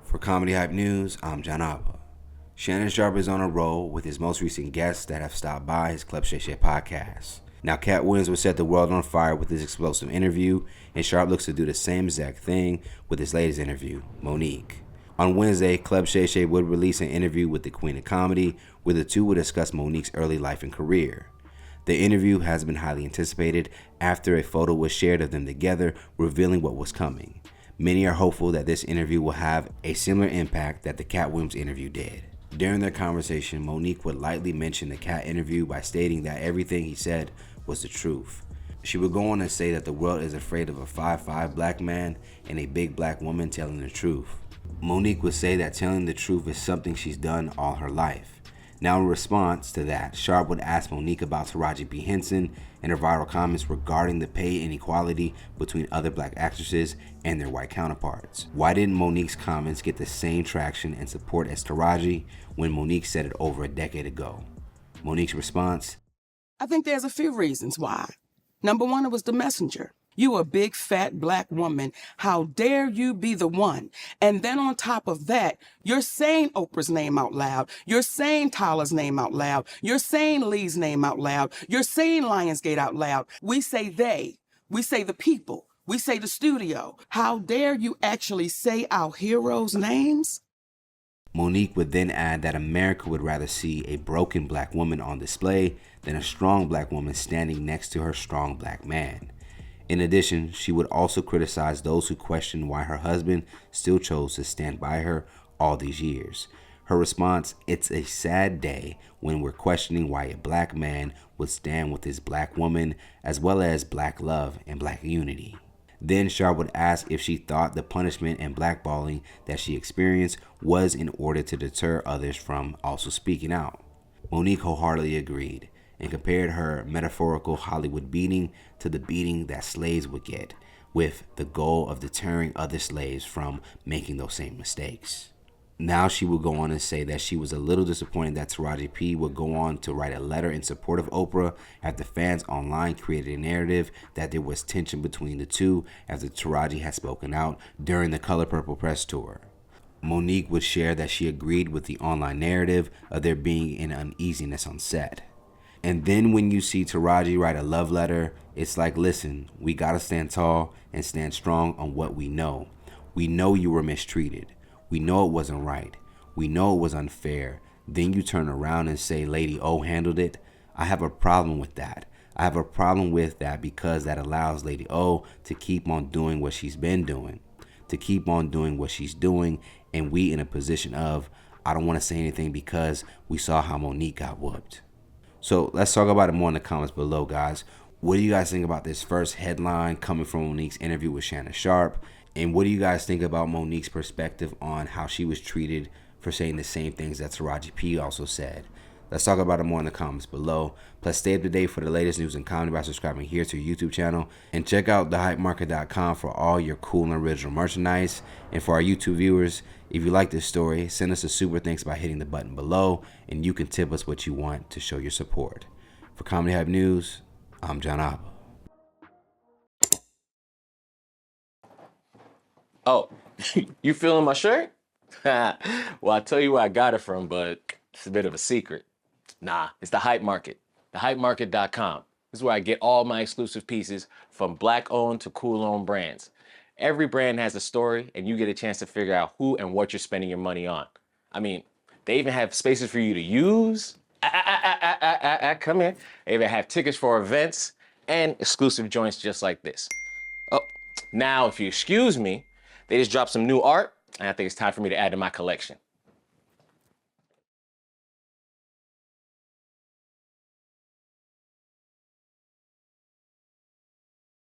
For Comedy Hype News, I'm John Abba. Shannon Sharpe is on a roll with his most recent guests that have stopped by his Club Shay Shay podcast. Now, Cat Williams will set the world on fire with his explosive interview, and Sharpe looks to do the same exact thing with his latest interview, Monique. On Wednesday, Club Shay Shay would release an interview with the Queen of Comedy, where the two would discuss Monique's early life and career. The interview has been highly anticipated after a photo was shared of them together, revealing what was coming. Many are hopeful that this interview will have a similar impact that the Cat Williams interview did. During their conversation, Monique would lightly mention the Cat interview by stating that everything he said was the truth. She would go on to say that the world is afraid of a 5'5" black man and a big black woman telling the truth. Monique would say that telling the truth is something she's done all her life. Now, in response to that, Sharpe would ask Monique about Taraji P. Henson and her viral comments regarding the pay inequality between other black actresses and their white counterparts. Why didn't Monique's comments get the same traction and support as Taraji when Monique said it over a decade ago? Monique's response: I think there's a few reasons why. Number one, it was the messenger. You a big, fat, black woman. How dare you be the one? And then on top of that, you're saying Oprah's name out loud. You're saying Tyler's name out loud. You're saying Lee's name out loud. You're saying Lionsgate out loud. We say they. We say the people. We say the studio. How dare you actually say our heroes' names? Monique would then add that America would rather see a broken black woman on display than a strong black woman standing next to her strong black man. In addition, she would also criticize those who question why her husband still chose to stand by her all these years. Her response: it's a sad day when we're questioning why a black man would stand with his black woman, as well as black love and black unity. Then Sharpe would ask if she thought the punishment and blackballing that she experienced was in order to deter others from also speaking out. Monique wholeheartedly agreed and compared her metaphorical Hollywood beating to the beating that slaves would get, with the goal of deterring other slaves from making those same mistakes. Now she would go on and say that she was a little disappointed that Taraji P. would go on to write a letter in support of Oprah after fans online created a narrative that there was tension between the two after Taraji had spoken out during the Color Purple press tour. Monique would share that she agreed with the online narrative of there being an uneasiness on set. And then when you see Taraji write a love letter, it's like, listen, we gotta stand tall and stand strong on what we know. We know you were mistreated. We know it wasn't right. We know it was unfair. Then you turn around and say Lady O handled it. I have a problem with that. I have a problem with that because that allows Lady O to keep on doing what she's been doing, to keep on doing what she's doing, and we in a position of, I don't want to say anything because we saw how Monique got whooped. So let's talk about it more in the comments below, guys. What do you guys think about this first headline coming from Monique's interview with Shannon Sharpe? And what do you guys think about Monique's perspective on how she was treated for saying the same things that Taraji P. also said? Let's talk about it more in the comments below. Plus, stay up to date for the latest news and comedy by subscribing here to our YouTube channel. And check out thehypemarket.com for all your cool and original merchandise. And for our YouTube viewers, if you like this story, send us a super thanks by hitting the button below. And you can tip us what you want to show your support. For Comedy Hype News, I'm John Abba. Oh, you feeling my shirt? Well, I'll tell you where I got it from, but it's a bit of a secret. Nah, it's the Hype Market, thehypemarket.com. This is where I get all my exclusive pieces from black-owned to cool-owned brands. Every brand has a story, and you get a chance to figure out who and what you're spending your money on. I mean, they even have spaces for you to use. Come here. They even have tickets for events and exclusive joints just like this. Oh, now if you excuse me, they just dropped some new art, and I think it's time for me to add to my collection.